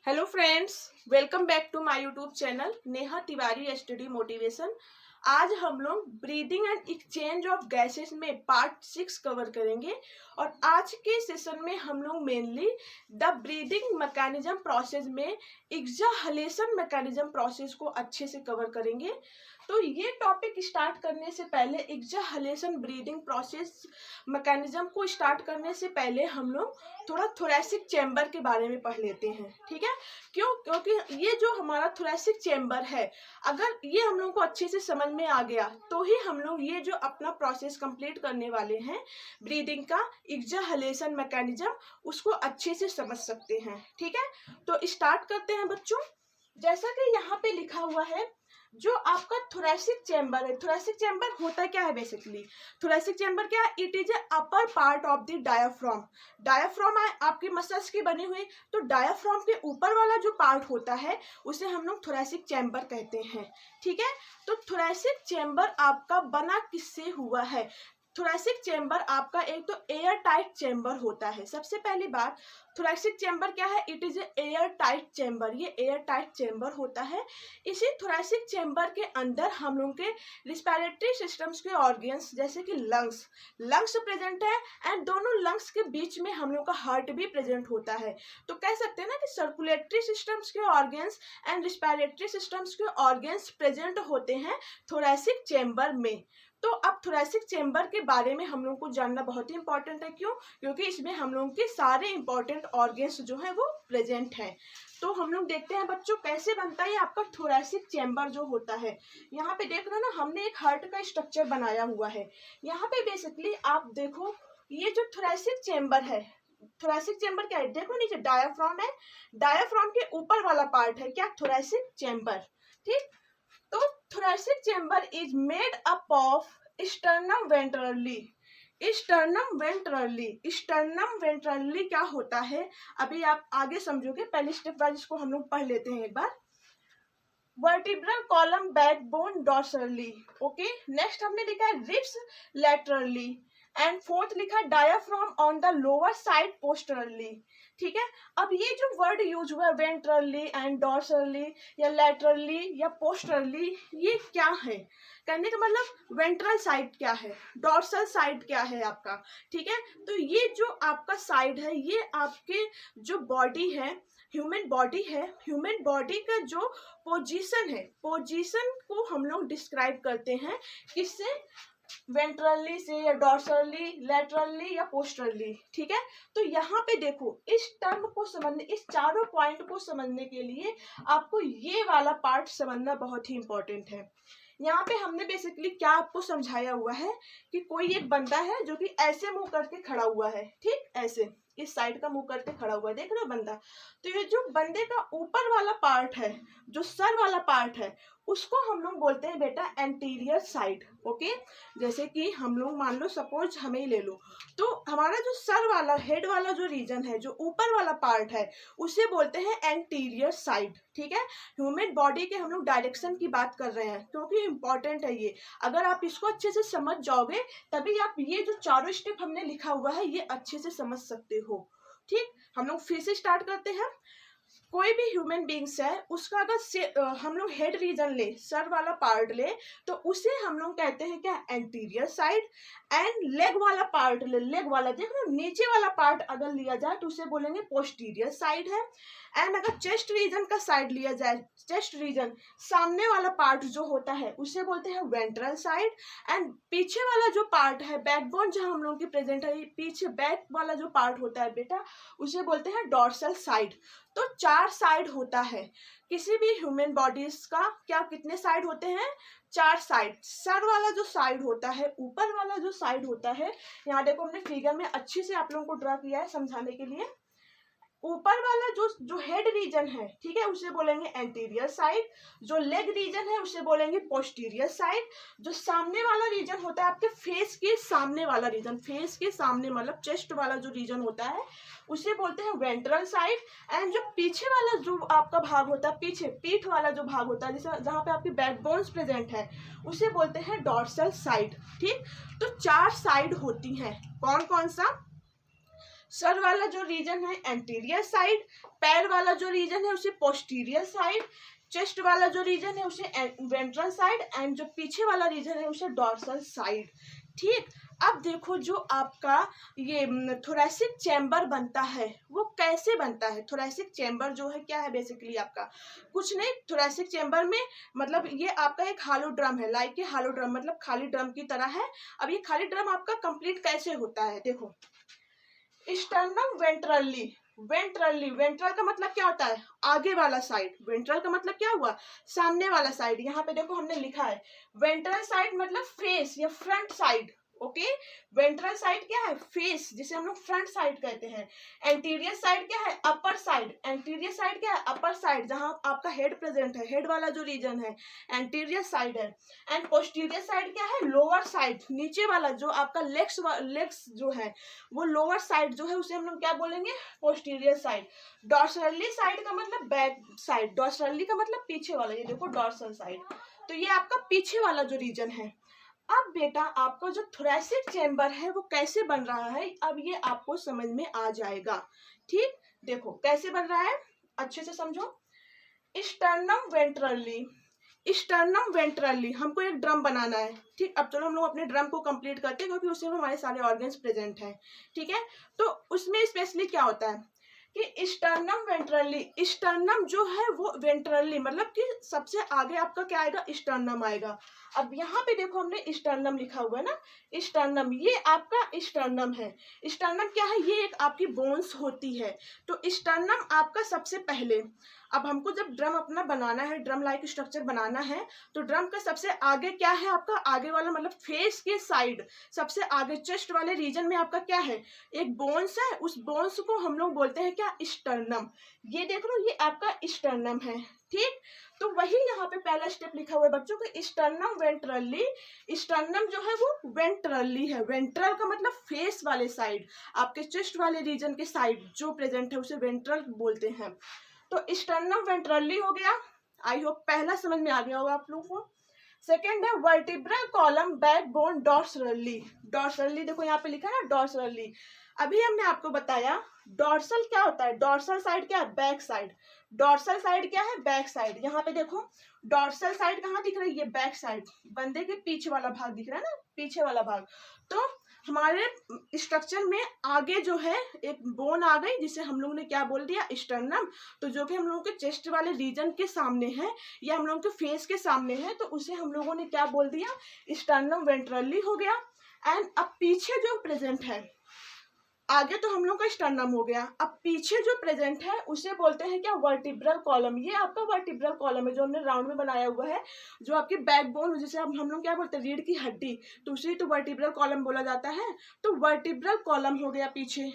Hello friends, welcome back to my YouTube channel Neha Tiwari study motivation. आज हम लोग breathing and exchange of gases में part 6 cover करेंगे और आज के सेशन में हम लोग mainly the breathing mechanism process में एक्सहेलेशन मैकेनिज्म प्रोसेस को अच्छे से कवर करेंगे। तो ये टॉपिक स्टार्ट करने से पहले एक्सहेलेशन ब्रीदिंग प्रोसेस मैकेनिज्म को स्टार्ट करने से पहले हम लोग थोड़ा थोरैसिक चैम्बर के बारे में पढ़ लेते हैं। ठीक है, क्योंकि ये जो हमारा थोरैसिक चैम्बर है, अगर ये हम लोग को अच्छे से समझ में आ गया तो ही हम लोग ये जो अपना प्रोसेस कंप्लीट करने वाले हैं ब्रीदिंग का एक्सहेलेशन मैकेनिज्म, उसको अच्छे से समझ सकते हैं। ठीक है, तो स्टार्ट करते हैं बच्चों। जैसा कि यहाँ पे लिखा हुआ है, जो आपका थोरैसिक चैम्बर है, थोरैसिक चैम्बर होता क्या है बेसिकली? थोरैसिक चैम्बर क्या है? It is A upper part of the diaphragm. Diaphragm है आपकी मसल्स की बनी हुई, तो डायाफ्राम के ऊपर वाला जो पार्ट होता है उसे हम लोग थोरैसिक चैम्बर कहते हैं। ठीक है, तो थोरैसिक चैम्बर आपका बना किससे हुआ है? थोरैसिक चैम्बर आपका एक तो एयर टाइट चैम्बर होता है। सबसे पहली बात, थोरैसिक चैम्बर क्या है? It is air tight chamber. ये एयर टाइट चैम्बर होता है। इसी थोरैसिक चैम्बर के अंदर हम लोग के रिस्पिरेटरी सिस्टम्स के ऑर्गन्स जैसे कि लंग्स प्रेजेंट है, एंड दोनों लंग्स के बीच में हम लोग का हार्ट भी प्रेजेंट होता है। तो कह सकते हैं ना कि सर्कुलेटरी सिस्टम्स के ऑर्गन्स एंड रिस्पिरेटरी सिस्टम्स के ऑर्गन्स प्रेजेंट होते हैं थोरैसिक चैम्बर में। तो अब थोरैसिक चैम्बर के बारे में हम लोग को जानना बहुत ही इंपॉर्टेंट है। क्यों? क्योंकि इसमें हम लोग के सारे इंपॉर्टेंट ऑर्गन्स जो है वो प्रेजेंट हैं। तो हम लोग देखते हैं बच्चों कैसे बनता है आपका थोरैसिक चैम्बर जो होता है। यहाँ पे देख रहे हो ना, हमने एक हार्ट का स्ट्रक्चर बनाया हुआ है। यहाँ पे बेसिकली आप देखो, ये जो थोरैसिक चैम्बर है, थोरैसिक चैम्बर क्या है? देखो नीचे डायाफ्राम है, डायाफ्राम के ऊपर वाला पार्ट है क्या? Thoracic chamber. ठीक, तो thoracic chamber is made up of sternum ventrally। sternum ventrally क्या होता है अभी आप आगे समझोगे, पहले स्टेप वाइज इसको हम लोग पढ़ लेते हैं एक बार। Vertebral column backbone dorsally. Okay, next हमने लिखा है रिब्स लैटरली, एंड फोर्थ लिखा है diaphragm on the lower side posteriorly. ठीक है, अब ये जो वर्ड यूज हुआ है वेंट्रली एंड डॉर्सली या लैटरली या पोस्टरली, ये क्या है? कहने का मतलब वेंट्रल साइड क्या है, डॉर्सल साइड क्या है आपका। ठीक है, तो ये जो आपका साइड है, ये आपके जो बॉडी है, ह्यूमन बॉडी है, ह्यूमन बॉडी का जो पोजीशन है, पोजीशन को हम लोग डिस्क्राइब करते हैं किससे? वेंट्रली से या डॉर्सली, लैटरली या पोस्टरली। ठीक है, तो यहाँ पे देखो, इस टर्म को समझने, इस चारों पॉइंट को समझने के लिए आपको ये वाला पार्ट समझना बहुत ही इंपॉर्टेंट है। यहाँ पे हमने बेसिकली क्या आपको समझाया हुआ है कि कोई एक बंदा है जो कि ऐसे मुंह करके खड़ा हुआ है। ठीक, ऐसे इस साइड का मुंह करके खड़ा हुआ है, देख रहे हो बंदा। तो ये जो बंदे का ऊपर वाला पार्ट है, जो सर वाला पार्ट है, उसको हम लोग बोलते हैं बेटा एंटीरियर साइड। ओके, जैसे कि हम लोग मान लो, सपोज हमें ही ले लो, तो हमारा जो सर वाला, हेड वाला जो रीजन है, जो ऊपर वाला पार्ट है, उसे बोलते हैं एंटीरियर साइड। ठीक है, ह्यूमन बॉडी के हम लोग डायरेक्शन की बात कर रहे हैं क्योंकि इंपॉर्टेंट है ये। अगर आप इसको अच्छे से समझ जाओगे तभी आप ये जो चारों स्टेप हमने लिखा हुआ है ये अच्छे से समझ सकते हो। ठीक, हम लोग फिर से स्टार्ट करते हैं। कोई भी ह्यूमन बींग्स है, उसका अगर हम लोग हेड रीजन ले, सर वाला पार्ट ले, तो उसे हम लोग कहते हैं क्या? Anterior side. एंड लेग वाला पार्ट ले, लेग वाला देख लो, नीचे वाला पार्ट अगर लिया जाए तो उसे बोलेंगे पोस्टीरियर साइड है। एंड अगर चेस्ट रीजन का साइड लिया जाए, चेस्ट रीजन सामने वाला पार्ट जो होता है उसे बोलते हैं वेंट्रल साइड। एंड पीछे वाला जो पार्ट है, बैकबोन जहाँ हम लोग की प्रेजेंट है, पीछे बैक वाला जो पार्ट होता है बेटा, उसे बोलते हैं डॉर्सल साइड। तो 4 साइड होता है किसी भी ह्यूमन बॉडीज का। क्या कितने साइड होते हैं? 4 साइड। सर वाला जो साइड होता है, ऊपर वाला जो साइड होता है, यहाँ देखो हमने फिगर में अच्छे से आप लोगों को ड्रा किया है समझाने के लिए। ऊपर वाला जो हेड रीजन है, ठीक है, उसे बोलेंगे एंटीरियर साइड। जो लेग रीजन है उसे बोलेंगे पोस्टीरियर साइड। जो सामने वाला रीजन होता है आपके फेस के सामने वाला रीजन, फेस के सामने मतलब चेस्ट वाला जो रीजन होता है उसे बोलते हैं वेंट्रल साइड। एंड जो पीछे वाला जो आपका भाग होता है, पीछे पीठ वाला जो भाग होता है, जैसे जहाँ पे आपकी बैकबोन्स प्रेजेंट है, उसे बोलते हैं डॉर्सल साइड। ठीक, तो 4 साइड होती हैं। कौन कौन सा? सर वाला जो रीजन है एंटीरियर साइड, पैर वाला जो रीजन है उसे पोस्टीरियर साइड, चेस्ट वाला जो रीजन है उसे वेंट्रल साइड, एंड जो पीछे वाला रीजन है उसे डॉर्सल साइड। ठीक, अब देखो जो आपका ये थोरैसिक चैम्बर बनता है वो कैसे बनता है। थोरैसिक चैम्बर जो है क्या है, बेसिकली आपका कुछ नहीं, थोरैसिक चैम्बर में मतलब ये आपका एक हालो ड्रम है, लाइक ये हालो ड्रम मतलब खाली ड्रम की तरह है। अब ये खाली ड्रम आपका कंप्लीट कैसे होता है, देखो स्टर्नम वेंट्रली, वेंट्रली, वेंट्रल का मतलब क्या होता है, आगे वाला साइड, वेंट्रल का मतलब क्या हुआ, सामने वाला साइड। यहाँ पे देखो हमने लिखा है वेंट्रल साइड मतलब फेस या front side. Okay, ventral side क्या है, फेस, जिसे हम लोग फ्रंट साइड कहते हैं। एंटीरियर साइड क्या है, अपर साइड, एंटीरियर साइड क्या है, अपर साइड, जहां आपका हेड प्रेजेंट है, हेड वाला जो रीजन है एंटीरियर साइड है। एंड पोस्टीरियर साइड क्या है, लोअर साइड, नीचे वाला जो आपका लेग्स जो है वो लोअर साइड जो है उसे हम लोग क्या बोलेंगे, पोस्टीरियर साइड। डॉर्सली साइड का मतलब बैक साइड, डॉर्सली का मतलब पीछे वाला, ये देखो डॉर्सल साइड, तो ये आपका पीछे वाला जो रीजन है। अब बेटा आपका जो थोरैसिक चैम्बर है वो कैसे बन रहा है, अब ये आपको समझ में आ जाएगा। ठीक, देखो कैसे बन रहा है, अच्छे से समझो। स्टर्नम वेंट्रली, स्टर्नम वेंट्रली हमको एक ड्रम बनाना है। ठीक, अब चलो हम लोग अपने ड्रम को कंप्लीट करते हैं क्योंकि उसमें हमारे सारे ऑर्गन्स प्रेजेंट हैं। ठीक है, तो उसमें स्पेशली क्या होता है कि स्टर्नम वेंट्रली, स्टर्नम जो है वो वेंट्रली मतलब कि सबसे आगे आपका क्या आएगा, स्टर्नम आएगा। अब यहाँ पे देखो हमने स्टर्नम लिखा हुआ है ना, स्टर्नम, ये आपका स्टर्नम है। स्टर्नम क्या है, ये एक आपकी बोन्स होती है। तो स्टर्नम आपका सबसे पहले, अब हमको जब ड्रम अपना बनाना है, ड्रम लाइक स्ट्रक्चर बनाना है, तो ड्रम का सबसे आगे क्या है, आपका आगे वाला मतलब फेस के साइड सबसे आगे चेस्ट वाले रीजन में आपका क्या है, एक बोन्स है। उस बोन्स को हम लोग बोलते हैं क्या, स्टर्नम। ये देख लो ये आपका स्टर्नम है। ठीक, तो वही यहाँ पे पहला स्टेप लिखा हुआ है बच्चों को, स्टर्नम वेंट्रली। स्टर्नम जो है वो वेंट्रली है, वेंट्रल का मतलब फेस वाले साइड, आपके चेस्ट वाले रीजन के साइड जो प्रेजेंट है उसे वेंट्रल बोलते हैं। तो स्टर्नम वेंट्रली हो गया, आई होप पहला समझ में आ गया होगा आप लोगों को। सेकेंड है vertebral column backbone dorsally, dorsally देखो यहाँ पे लिखा है ना डॉर्सली। अभी हमने आपको बताया डॉर्सल क्या होता है, डॉर्सल साइड क्या है, बैक साइड, डॉर्सल साइड क्या है, बैक साइड। यहाँ पे देखो डॉर्सल साइड कहाँ दिख रही है, बैक साइड, बंदे के पीछे वाला भाग दिख रहा है ना, पीछे वाला भाग। तो हमारे स्ट्रक्चर में आगे जो है एक बोन आ गई जिसे हम लोग ने क्या बोल दिया, स्टर्नम। तो जो कि हम लोगों के चेस्ट वाले रीजन के सामने है या हम लोगों के फेस के सामने है, तो उसे हम लोगों ने क्या बोल दिया, स्टर्नम वेंट्रली हो गया। एंड अब पीछे जो प्रेजेंट है, आगे तो हम लोग का स्टर्नम हो गया, अब पीछे जो प्रेजेंट है उसे बोलते हैं क्या, वर्टिब्रल कॉलम। ये आपका वर्टिब्रल कॉलम है जो हमने राउंड में बनाया हुआ है, जो आपकी बैकबोन जिसे हम लोग क्या बोलते हैं, रीढ़ की हड्डी, तो उसे तो वर्टिब्रल कॉलम बोला जाता है। तो वर्टिब्रल कॉलम हो गया पीछे,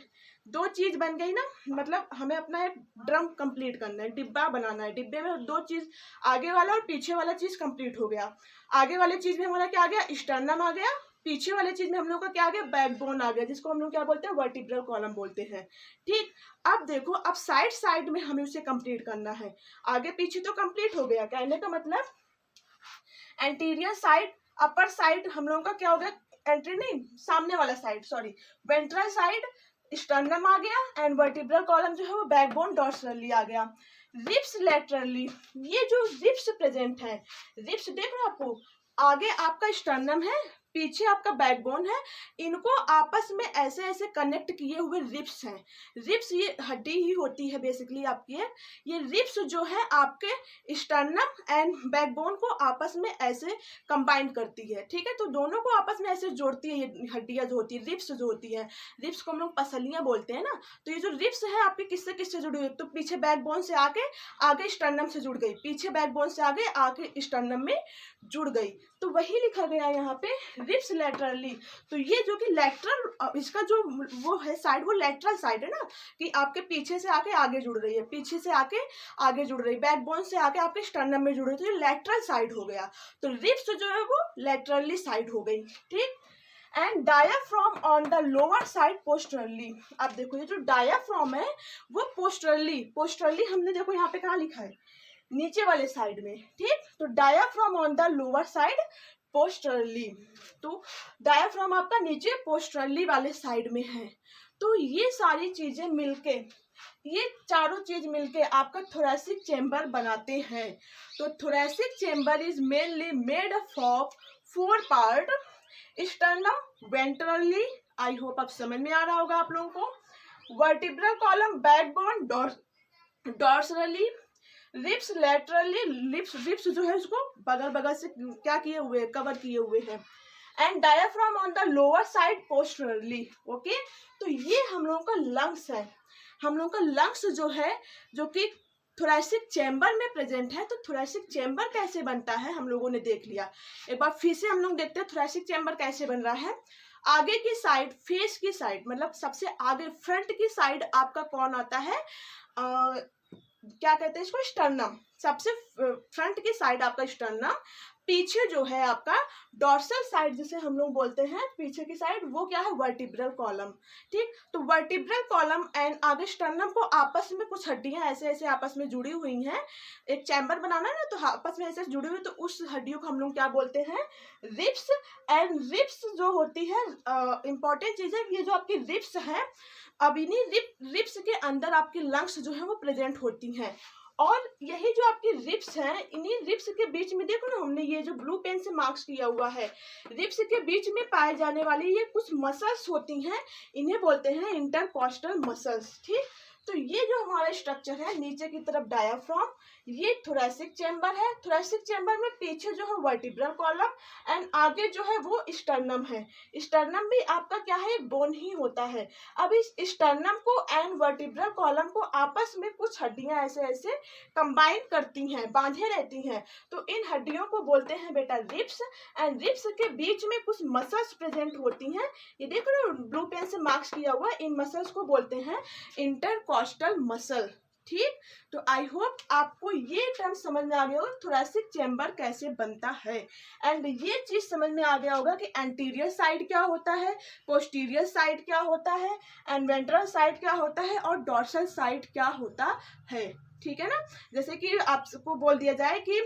दो चीज बन गई ना, मतलब हमें अपना एक ड्रम कंप्लीट करना है, डिब्बा बनाना है, डिब्बे में दो चीज, आगे वाला और पीछे वाला चीज कंप्लीट हो गया। आगे वाले चीज में हमारा क्या आ गया, स्टर्नम आ गया, पीछे वाले चीज में हम लोग का क्या आ गया, बैकबोन आ गया, जिसको हम लोग क्या बोलते हैं, वर्टिब्रल कॉलम बोलते हैं। ठीक, अब देखो अब साइड साइड में हमें उसे कंप्लीट करना है। आगे पीछे तो कंप्लीट हो गया, कहने का मतलब एंटीरियर साइड, अपर साइड हम लोगों का क्या हो गया, एंट्री नहीं, सामने वाला side, sorry, ventral side sternum आ गया, एंड वर्टिब्रल कॉलम जो है वो बैकबोन डॉर्सली आ गया। रिब्स लेटरली, ये जो रिब्स प्रेजेंट है, रिब्स देख रहे हो आपको, आगे आपका स्टर्नम है, पीछे आपका बैकबोन है, इनको आपस में ऐसे ऐसे कनेक्ट किए हुए रिब्स हैं। रिब्स ये हड्डी ही होती है बेसिकली आपकी है। ये रिब्स जो है आपके स्टर्नम एंड बैकबोन को आपस में ऐसे कंबाइन करती है। ठीक है, तो दोनों को आपस में ऐसे जोड़ती है ये हड्डियां जो होती है, रिब्स जो होती है, रिब्स को हम लोग पसलियां बोलते हैं ना। तो ये जो रिब्स है आपके किससे किससे जुड़ी हुई, तो पीछे बैकबोन से आके आगे स्टर्नम से जुड़ गई, पीछे बैकबोन से आगे स्टर्नम में जुड़ गई। तो वही लिखा गया यहाँ पे रिब्स लेटरली। तो ये जो कि लेटरल, इसका जो वो है साइड, वो लेटरल साइड है ना, कि आपके पीछे से आके आगे जुड़ रही है, पीछे से आके आगे जुड़ रही है, बैकबोन से आके आपके स्टर्नम में जुड़ रही है, तो ये लेटरल साइड हो गया। तो रिब्स जो है वो लेटरली साइड हो गई। ठीक, and diaphragm on the lower side posteriorly. अब देखो ये जो डायाफ्राम है वो पोस्टरली, पोस्टरली हमने देखो यहाँ पे कहाँ लिखा है, नीचे वाले साइड में। ठीक, तो diaphragm on the lower side posteriorly, तो डायाफ्राम आपका नीचे पोस्टरली वाले साइड में है। तो ये सारी चीजें मिलके, ये चारों चीज मिलके आपका थोरैसिक चेम्बर बनाते हैं। तो thoracic chamber is mainly made up of 4 part, sternum, ventrally, I hope अब समझ में आ रहा होगा आप लोगों को, vertebral column, backbone, dorsally, ribs laterally, ribs जो है उसको बगल बगल से क्या किए हुए, कवर किए हुए हैं, and diaphragm on the lower side posteriorly. Okay, तो ये हम लोगों का लंग्स है। हम लोगों का लंग्स जो है, जो कि थोरैसिक चैम्बर में प्रेजेंट है। तो थोरैसिक चैम्बर कैसे बनता है हम लोगों ने देख लिया। एक बार फिर से हम लोग देखते हैं थोरैसिक चैम्बर कैसे बन रहा है। आगे की साइड, फेस की साइड, मतलब सबसे आगे फ्रंट की साइड आपका कौन आता है, क्या कहते हैं इसको, स्टर्नम। सबसे फ्रंट की साइड आपका स्टर्नम, पीछे जो है आपका डॉर्सल साइड जिसे हम लोग बोलते हैं, पीछे की साइड, वो क्या है, वर्टिब्रल कॉलम। ठीक, तो वर्टिब्रल कॉलम एंड आगे स्टर्नम को आपस में कुछ हड्डियां ऐसे ऐसे आपस में जुड़ी हुई हैं। एक चैम्बर बनाना है ना, तो आपस में ऐसे जुड़ी हुई, तो उस हड्डियों को हम लोग क्या बोलते हैं, रिब्स। एंड रिब्स जो होती है, इंपॉर्टेंट चीज है, ये जो आपकी रिब्स है, अब इन्हीं रिब्स के अंदर आपकी लंग्स जो है वो प्रेजेंट होती हैं। और यही जो आपकी रिब्स हैं, इन्हीं रिब्स के बीच में देखो ना, हमने ये जो ब्लू पेन से मार्क्स किया हुआ है, रिब्स के बीच में पाए जाने वाली ये कुछ मसल्स होती हैं, इन्हें बोलते हैं इंटरकॉस्टल मसल्स। ठीक, तो ये जो हमारा स्ट्रक्चर है, नीचे की तरफ डायाफ्राम, ये थोरैसिक चैम्बर है। थोरैसिक चैम्बर में पीछे जो है वर्टिब्रल कॉलम एंड आगे जो है वो स्टर्नम है। स्टर्नम भी आपका क्या है, एक बोन ही होता है। अब इस स्टर्नम को एंड वर्टिब्रल कॉलम को आपस में कुछ हड्डियां ऐसे ऐसे कंबाइन करती हैं, बांधे रहती हैं। तो इन हड्डियों को बोलते हैं बेटा रिब्स। एंड रिब्स के बीच में कुछ मसल्स प्रेजेंट होती हैं, ये देखो ना ब्लू पेन से मार्क्स किया हुआ, इन मसल्स को बोलते हैं इंटरकॉस्टल मसल। ठीक, तो आई होप आपको ये टर्म समझ में आ गया होगा, थोरैसिक चैम्बर कैसे बनता है। एंड ये चीज समझ में आ गया होगा कि एंटीरियर साइड क्या होता है, पोस्टीरियर साइड क्या होता है, एंड वेंट्रल साइड क्या होता है, और डॉर्सल साइड क्या होता है। ठीक है ना, जैसे कि आपको बोल दिया जाए कि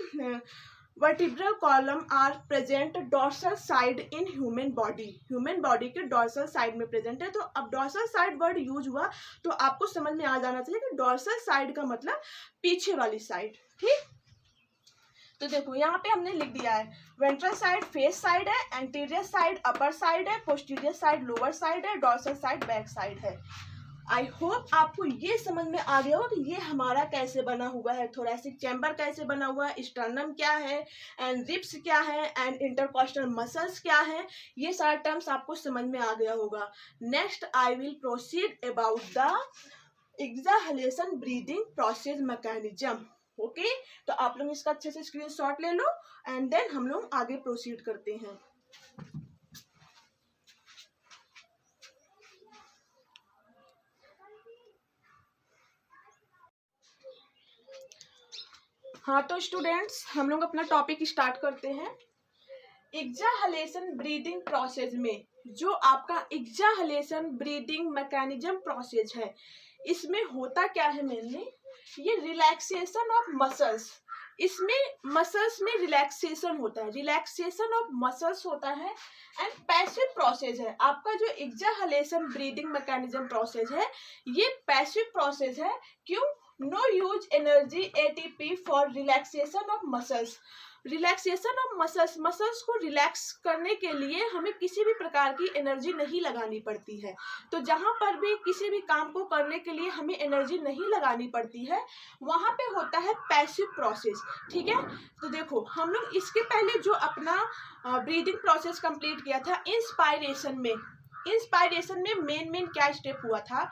vertebral column are present dorsal side in human body, human body के डॉर्सल साइड में प्रेजेंट है। तो अब डॉर्सल साइड वर्ड यूज हुआ तो आपको समझ में आ जाना चाहिए कि डॉर्सल साइड का मतलब पीछे वाली साइड। ठीक, तो देखो यहाँ पे हमने लिख दिया है, वेंट्रल साइड फेस साइड है, एंटीरियर साइड अपर साइड है, पोस्टीरियर साइड लोअर साइड है, डॉर्सल साइड बैक साइड है। आई होप आपको ये समझ में आ गया हो कि ये हमारा कैसे बना हुआ है, थोरैसिक चैम्बर कैसे बना हुआ है, स्टर्नम क्या है, एंड रिब्स क्या है, एंड इंटरकॉस्टल मसल्स क्या है। ये सारे टर्म्स आपको समझ में आ गया होगा। Next I will proceed about the exhalation breathing process mechanism. Okay, तो आप लोग इसका अच्छे से स्क्रीनशॉट ले लो एंड देन हम लोग आगे प्रोसीड करते हैं। हाँ, तो स्टूडेंट्स हम लोग अपना टॉपिक स्टार्ट करते हैं। एक्सहेलेशन ब्रीदिंग प्रोसेस में जो आपका एक्सहेलेशन ब्रीदिंग मैकेनिज्म प्रोसेस है, इसमें होता क्या है मेनली, ये रिलैक्सेशन ऑफ मसल्स, इसमें मसल्स में रिलैक्सेशन होता है, रिलैक्सेशन ऑफ मसल्स होता है एंड पैसिव प्रोसेस है। आपका जो एक्सहेलेशन ब्रीदिंग मैकेनिज्म प्रोसेस है, ये पैसिव प्रोसेस है। क्यों, no use energy ATP for relaxation of muscles. Relaxation of muscles, muscles को रिलैक्स करने के लिए हमें किसी भी प्रकार की एनर्जी नहीं लगानी पड़ती है। तो जहाँ पर भी किसी भी काम को करने के लिए हमें एनर्जी नहीं लगानी पड़ती है, वहाँ पे होता है पैसिव प्रोसेस। ठीक है, तो देखो हम लोग इसके पहले जो अपना ब्रीदिंग प्रोसेस कंप्लीट किया था इंस्पायरेशन में, इंस्पायरेशन में मेन क्या स्टेप हुआ था,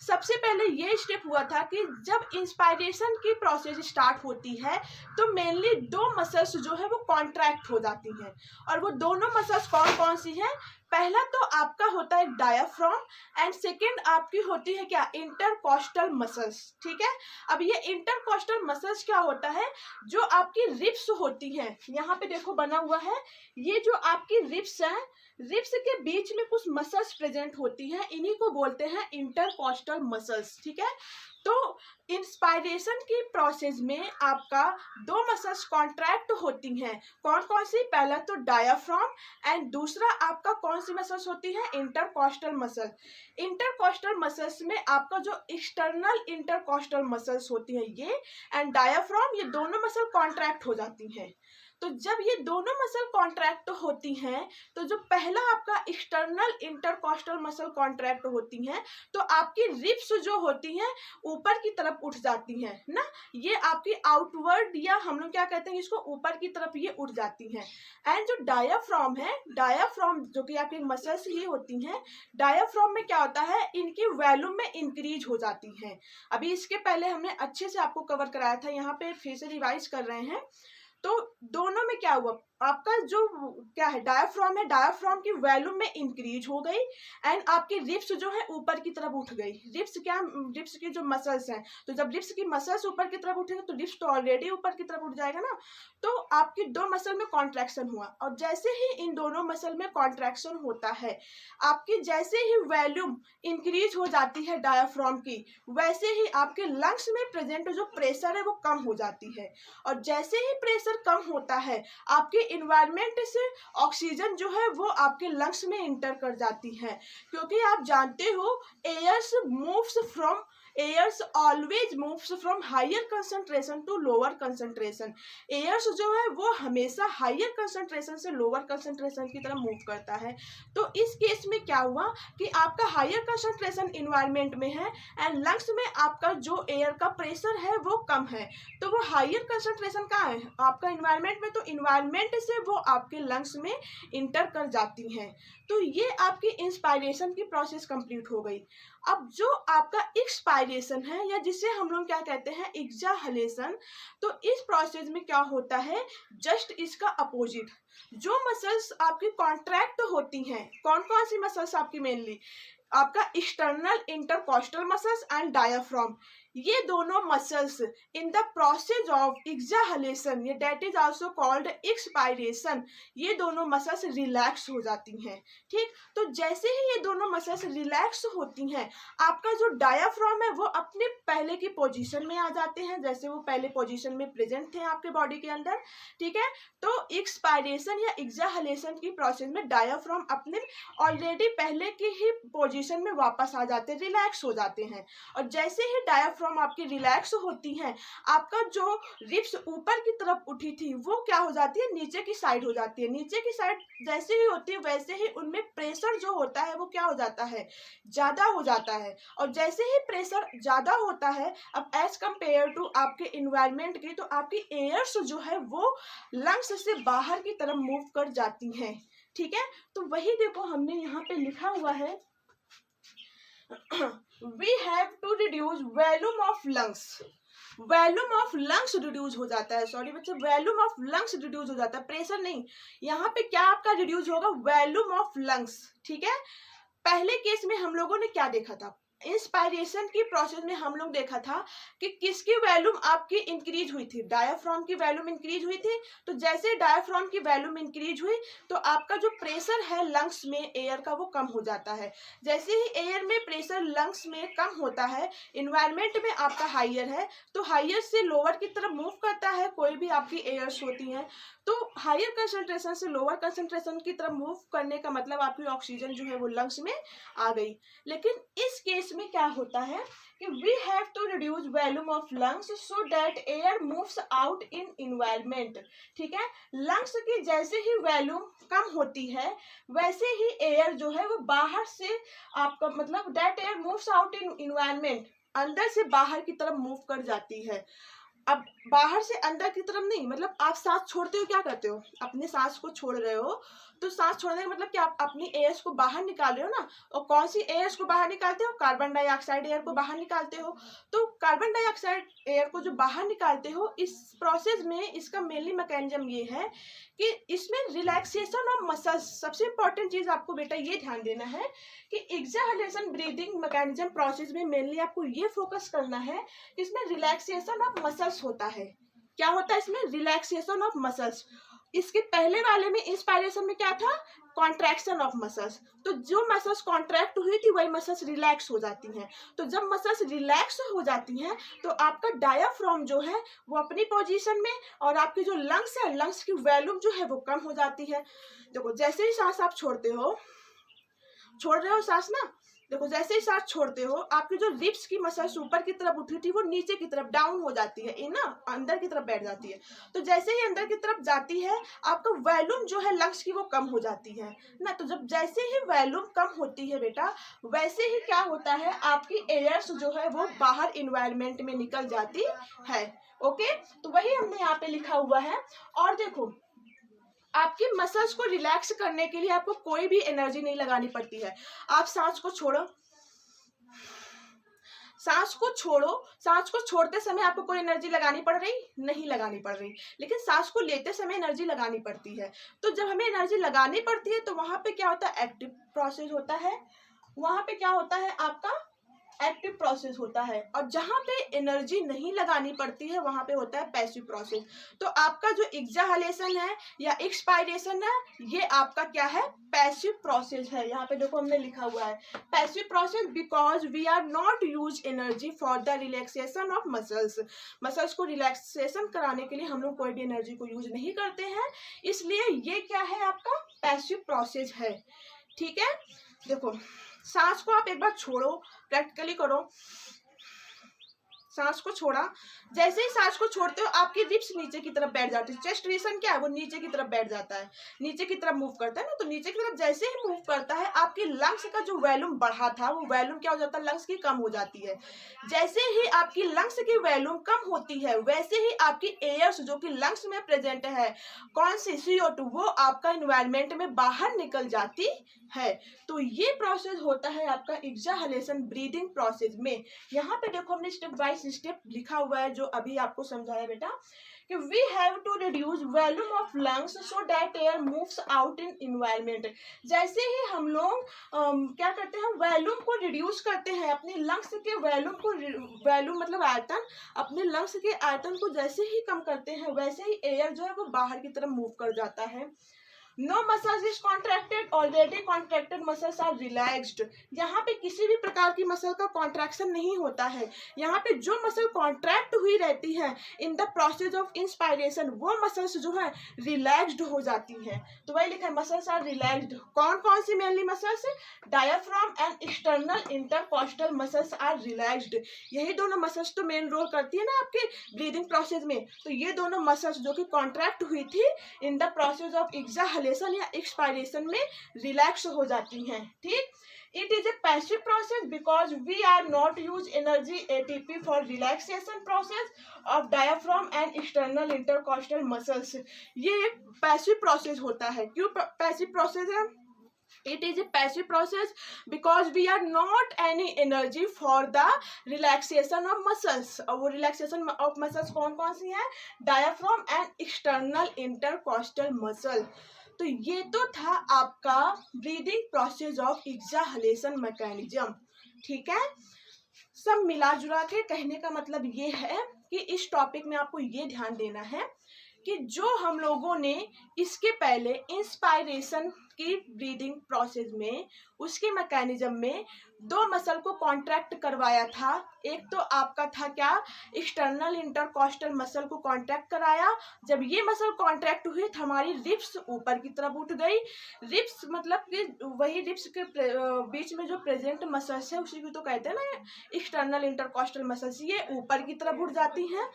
सबसे पहले ये स्टेप हुआ था कि जब इंस्पायरेशन की प्रोसेस स्टार्ट होती है तो मेनली दो मसल्स जो है वो कॉन्ट्रैक्ट हो जाती हैं। और वो दोनों मसल्स कौन कौन सी हैं, पहला तो आपका होता है डायाफ्राम एंड सेकेंड आपकी होती है क्या, इंटरकॉस्टल मसल्स। ठीक है, अब ये इंटरकॉस्टल मसल्स क्या होता है, जो आपकी रिब्स होती हैं, यहाँ पे देखो बना हुआ है, ये जो आपकी रिब्स हैं, रिब्स के बीच में कुछ मसल्स प्रेजेंट होती हैं, इन्हीं को बोलते हैं इंटरकॉस्टल मसल्स। ठीक है, तो इंस्पायरेशन की प्रोसेस में आपका दो मसल्स कॉन्ट्रैक्ट होती हैं। कौन कौन सी? पहला तो डायाफ्राम एंड दूसरा आपका कौन सी मसल्स होती है? Intercostal muscle. इंटरकॉस्टल मसल्स में आपका जो एक्सटर्नल इंटरकॉस्टल मसल्स होती हैं ये एंड डायाफ्राम, ये दोनों मसल कॉन्ट्रैक्ट हो जाती हैं। तो जब ये दोनों मसल कॉन्ट्रैक्ट होती हैं तो जो पहला आपका एक्सटर्नल इंटरकॉस्टल मसल कॉन्ट्रैक्ट होती हैं तो आपकी रिब्स जो होती हैं ऊपर की तरफ उठ जाती हैं ना, ये आपकी आउटवर्ड या हम लोग क्या कहते हैं इसको, ऊपर की तरफ ये उठ जाती हैं। एंड जो डायाफ्राम है, डायाफ्राम जो कि आपकी मसल्स ही होती हैं, डायाफ्राम में क्या होता है, इनकी वॉल्यूम में इंक्रीज हो जाती हैं। अभी इसके पहले हमने अच्छे से आपको कवर कराया था, यहाँ पे फिर से रिवाइज कर रहे हैं। तो दोनों में क्या हुआ, आपका जो क्या है डायाफ्राम है, डायाफ्राम की वॉल्यूम में इंक्रीज हो गई एंड आपकी रिब्स जो है ऊपर की तरफ उठ गई। रिब्स क्या, रिब्स की जो मसल्स हैं, तो जब रिब्स की मसल्स ऊपर की तरफ उठेंगे तो रिब्स तो ऑलरेडी ऊपर की तरफ उठ जाएगा ना, तो आपकी दो मसल में कॉन्ट्रैक्शन हुआ। और जैसे ही इन दोनों मसल में कॉन्ट्रैक्शन होता है, आपकी जैसे ही वॉल्यूम इंक्रीज हो जाती है डायाफ्राम की, वैसे ही आपके लंग्स में प्रेजेंट जो प्रेशर है वो कम हो जाती है। और जैसे ही प्रेशर कम होता है, आपके इन्वायरमेंट से ऑक्सीजन जो है वो आपके लंग्स में इंटर कर जाती है, क्योंकि आप जानते हो airs always moves from higher concentration to lower concentration. Airs जो है वो हमेशा हायर कंसंट्रेशन से लोअर कंसंट्रेशन की तरफ मूव करता है। तो इस केस में क्या हुआ कि आपका हायर कंसंट्रेशन इन्वायरमेंट में है एंड लंग्स में आपका जो एयर का प्रेशर है वो कम है, तो वो हायर कंसंट्रेशन कहाँ है, आपका इन्वायरमेंट में, तो इन्वायरमेंट से वो आपके लंग्स में इंटर कर जाती हैं। तो ये आपकी इंस्पायरेशन की प्रोसेस कंप्लीट हो गई। अब जो आपका एक्सपायरेशन है या जिसे हम लोग क्या कहते हैं एक्सहालेशन, तो इस प्रोसेस में क्या होता है, जस्ट इसका अपोजिट। जो मसल्स आपकी कॉन्ट्रैक्ट होती हैं, कौन कौन सी मसल्स आपकी मेनली, आपका external intercostal muscles and diaphragm, ये दोनों muscles in the process of exhalation, ये that is also called expiration, ये दोनों मसल्स रिलैक्स हो जाती हैं। ठीक, तो जैसे ही ये दोनों मसल्स रिलैक्स होती हैं, आपका जो डायाफ्राम है वो अपने पहले की पोजीशन में आ जाते हैं, जैसे वो पहले पोजीशन में प्रेजेंट थे आपके बॉडी के अंदर। ठीक है, तो एक्सपायरेशन या एक्सहालेशन की प्रोसेस में डायाफ्राम अपने ऑलरेडी पहले की ही पोजीशन में वापस आ जाते हैं, रिलैक्स हो जाते हैं। और जैसे ही डायाफ्राम आपकी रिलैक्स होती हैं, आपका जो रिब्स ऊपर की तरफ उठी थी वो क्या हो जाती है, नीचे की साइड हो जाती है। नीचे की साइड जैसे ही होती है वैसे ही उनमें प्रेशर जो होता है वो क्या हो जाता है, ज्यादा हो जाता है। और जैसे ही प्रेशर ज्यादा होता है, अब एज कंपेयर टू आपके इन्वायरमेंट की, तो आपकी एयर्स जो है वो लंग्स से बाहर की तरफ मूव कर जाती हैं। ठीक है, तो वही देखो हमने यहाँ पे लिखा हुआ है we have to reduce volume of lungs, volume of lungs reduce हो जाता है, सॉरी बच्चे, वॉल्यूम ऑफ लंग्स रिड्यूस हो जाता है, प्रेशर नहीं। यहाँ पे क्या आपका रिड्यूस होगा, वॉल्यूम ऑफ लंग्स। ठीक है, पहले केस में हम लोगों ने क्या देखा था, इंस्पायरेशन की प्रोसेस में हम लोग देखा था कि किसकी वॉल्यूम आपकी इंक्रीज हुई थी, डायाफ्राम की वॉल्यूम इंक्रीज हुई थी। तो जैसे डायाफ्राम की वॉल्यूम इंक्रीज हुई तो आपका जो प्रेशर है लंग्स में एयर का वो कम हो जाता है। जैसे ही एयर में प्रेशर लंग्स में कम होता है, इन्वायरमेंट में आपका हायर है, तो हायर से लोअर की तरफ मूव करता है, कोई भी आपकी एयर्स होती हैं, तो हायर कंसंट्रेशन से लोअर कंसंट्रेशन की तरफ मूव करने का मतलब आपकी ऑक्सीजन जो है वो लंग्स में आ गई। लेकिन इस केस में क्या होता है कि we have to reduce volume of lungs so that air moves out in environment. ठीक है, लंग्स की जैसे ही वॉल्यूम कम होती है वैसे ही एयर जो है वो बाहर से आपका मतलब that air moves out in environment, अंदर से बाहर की तरफ मूव कर जाती है। अब बाहर से अंदर की तरफ नहीं, मतलब आप सांस छोड़ते हो, क्या करते हो, अपने सांस को छोड़ रहे हो, तो सांस छोड़ने का मतलब कि आप अपनी एयर्स को बाहर निकाल रहे हो ना। और कौन सी एयर्स को बाहर निकालते हो, कार्बन डाइऑक्साइड एयर को बाहर निकालते हो। तो कार्बन डाइऑक्साइड एयर को जो बाहर निकालते हो, इस प्रोसेस में इसका मेनली मैकेनिज्म ये है कि इसमें रिलैक्सेशन ऑफ मसल्स, सबसे इंपॉर्टेंट चीज आपको बेटा ये ध्यान देना है कि एक्सहालेशन ब्रीदिंग मैकेनिज्म प्रोसेस में मेनली आपको ये फोकस करना है, इसमें रिलैक्सेशन ऑफ मसल्स होता है। क्या होता है इसमें, रिलैक्सेशन ऑफ मसल्स। इसके पहले वाले में इंस्पायरेशन में क्या था, कॉन्ट्रैक्शन ऑफ मसल्स। तो जो मसल्स कॉन्ट्रैक्ट हुई थी वही मसल्स रिलैक्स हो जाती हैं। तो जब मसल्स रिलैक्स हो जाती हैं तो आपका डायाफ्राम जो है वो अपनी पोजीशन में, और आपकी जो लंग्स है, लंग्स की वॉल्यूम जो है वो कम हो जाती है। देखो जैसे ही सांस आप छोड़ रहे हो सांस ना, देखो जैसे ही सांस छोड़ते हो आपकी जो रिब्स की मसल्स ऊपर की तरफ उठी थी वो नीचे की तरफ डाउन हो जाती है, ये ना अंदर की तरफ बैठ जाती है। तो जैसे ही अंदर की तरफ जाती है आपका वॉल्यूम जो है लंग्स की वो कम हो जाती है ना। तो जब जैसे ही वॉल्यूम कम होती है बेटा, वैसे ही क्या होता है, आपकी एयर्स जो है वो बाहर इन्वायरमेंट में निकल जाती है। ओके, तो वही हमने यहाँ पे लिखा हुआ है। और देखो आपके मसल्स को रिलैक्स करने के लिए आपको कोई भी एनर्जी नहीं लगानी पड़ती है। आप सांस को छोड़ो, सांस को छोड़ते समय आपको कोई एनर्जी लगानी पड़ रही, नहीं लगानी पड़ रही, लेकिन सांस को लेते समय एनर्जी लगानी पड़ती है। तो जब हमें एनर्जी लगानी पड़ती है तो वहां पे क्या होता है, एक्टिव प्रोसेस होता है। वहां पे क्या होता है, आपका एक्टिव प्रोसेस होता है। और जहां पे एनर्जी नहीं लगानी पड़ती है वहां पे होता है पैसिव प्रोसेस। तो आपका जो एक्सहालेशन है या एक्सपायरेशन है, ये आपका क्या है, पैसिव प्रोसेस है। यहाँ पे देखो हमने लिखा हुआ है passive process because we are not use energy for the relaxation of muscles. Muscles को रिलैक्सेशन कराने के लिए हम लोग कोई भी एनर्जी को यूज नहीं करते हैं, इसलिए ये क्या है, आपका पैसिव प्रोसेस है। ठीक है, देखो सांस को आप एक बार छोड़ो, प्रैक्टिकली करो। सांस को छोड़ा, जैसे ही सांस को छोड़ते हो आपकी रिब्स नीचे की तरफ बैठ जाती है। चेस्ट रीजन क्या है, वो नीचे की तरफ बैठ जाता है, नीचे की तरफ मूव करता है ना। तो नीचे की तरफ जैसे ही मूव करता है आपकी लंग्स का जो वॉल्यूम बढ़ा था वो वॉल्यूम क्या हो जाता है, लंग्स की कम हो जाती है। जैसे ही आपकी लंग्स की वॉल्यूम कम होती है वैसे ही आपकी एयर्स जो कि लंग्स में प्रेजेंट है, कौन सी, CO2, वो आपका इन्वायरमेंट में बाहर निकल जाती है। तो ये प्रोसेस होता है आपका एक्सहालेशन ब्रीदिंग प्रोसेस में। यहाँ पे देखो हमने स्टेप बाय स्टेप लिखा हुआ है जो अभी आपको समझाया बेटा, कि we have to reduce volume of lungs so that air moves out in environment. जैसे ही हम लोग क्या करते हैं, वॉल्यूम को रिड्यूस करते हैं, अपने लंग्स के वॉल्यूम मतलब आयतन, अपने लंग्स के आयतन को जैसे ही कम करते हैं वैसे ही एयर जो है वो बाहर की तरफ मूव कर जाता है। No muscles is contracted, already contracted muscles are relaxed। यहाँ पे किसी भी प्रकार की मसल का कॉन्ट्रैक्शन नहीं होता है। यहाँ पे जो मसल कॉन्ट्रैक्ट हुई रहती है इन द प्रोसेस ऑफ इंस्पायरेशन, वो मसल्स जो है रिलैक्स्ड हो जाती हैं। तो वही लिखा है मसल्स आर रिलैक्स्ड। कौन कौन सी mainly muscles, diaphragm and external intercostal muscles are relaxed. यही दोनों मसल्स तो मेन रोल करती है ना आपके ब्रीदिंग प्रोसेस में। तो ये दोनों मसल्स जो कि कॉन्ट्रैक्ट हुई थी in the process of exhalation या एक्सपायरेशन में रिलैक्स हो जाती हैं। ठीक, it is a passive process because we are not use energy ATP for relaxation process of diaphragm and external intercostal muscles. ये एक पैसिव प्रोसेस होता है। क्यों पैसिव प्रोसेस है, it is a passive process because we are not any energy for the relaxation of muscles। और वो relaxation of muscles कौन कौन सी है, diaphragm and external intercostal muscle। तो ये तो था आपका ब्रीदिंग प्रोसेस ऑफ एक्सहालेशन मैकेनिज्म। ठीक है, सब मिला जुला के कहने का मतलब ये है कि इस टॉपिक में आपको ये ध्यान देना है कि जो हम लोगों ने इसके पहले इंस्पायरेशन की ब्रीदिंग प्रोसेस में, उसके मैकेनिज्म में दो मसल को कॉन्ट्रैक्ट करवाया था। एक तो आपका था क्या, एक्सटर्नल इंटरकॉस्टल मसल को कॉन्ट्रैक्ट कराया। जब ये मसल कॉन्ट्रैक्ट हुई तो हमारी रिब्स ऊपर की तरफ उठ गई। रिब्स मतलब कि वही रिब्स के बीच में जो प्रेजेंट मसल्स है उसी को तो कहते हैं ना एक्सटर्नल इंटरकॉस्टल मसल्स, ये ऊपर की तरफ उठ जाती हैं।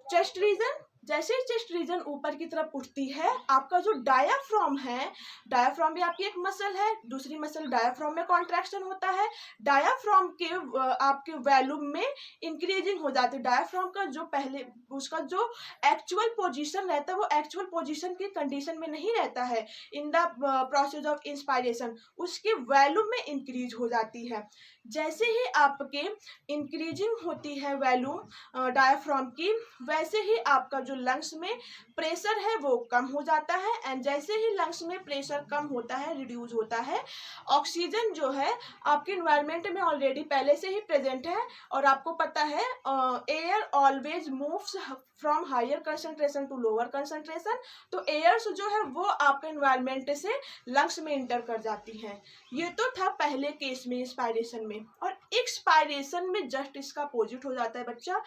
चेस्ट रीजन, जैसे ही चेस्ट रीजन ऊपर की तरफ उठती है आपका जो डायाफ्राम है, डायाफ्राम भी आपकी एक मसल है, दूसरी मसल डायाफ्राम में कॉन्ट्रैक्शन होता है, डायाफ्राम के आपके वॉल्यूम में इंक्रीजिंग हो जाती है। डायाफ्राम का जो पहले उसका जो एक्चुअल पोजीशन रहता है वो एक्चुअल पोजीशन की कंडीशन में नहीं रहता है इन द प्रोसेस ऑफ इंस्पायरेशन, उसके वॉल्यूम में इंक्रीज हो जाती है। जैसे ही आपके इंक्रीजिंग होती है वॉल्यूम डायफ्राम की, वैसे ही आपका जो लंग्स में प्रेशर है वो कम हो जाता है। एंड जैसे ही लंग्स में प्रेशर कम होता है, रिड्यूस होता है, ऑक्सीजन जो है आपके इन्वायरमेंट में ऑलरेडी पहले से ही प्रेजेंट है। और आपको पता है air always moves from higher concentration to lower concentration. तो एयर्स जो है वो आपके इन्वायरमेंट से लंग्स में इंटर कर जाती है। ये तो था पहले केस में इंस्पायरेशन में। और एक्सपायरेशन में जस्ट इसका अपोजिट हो जाता है बच्चा।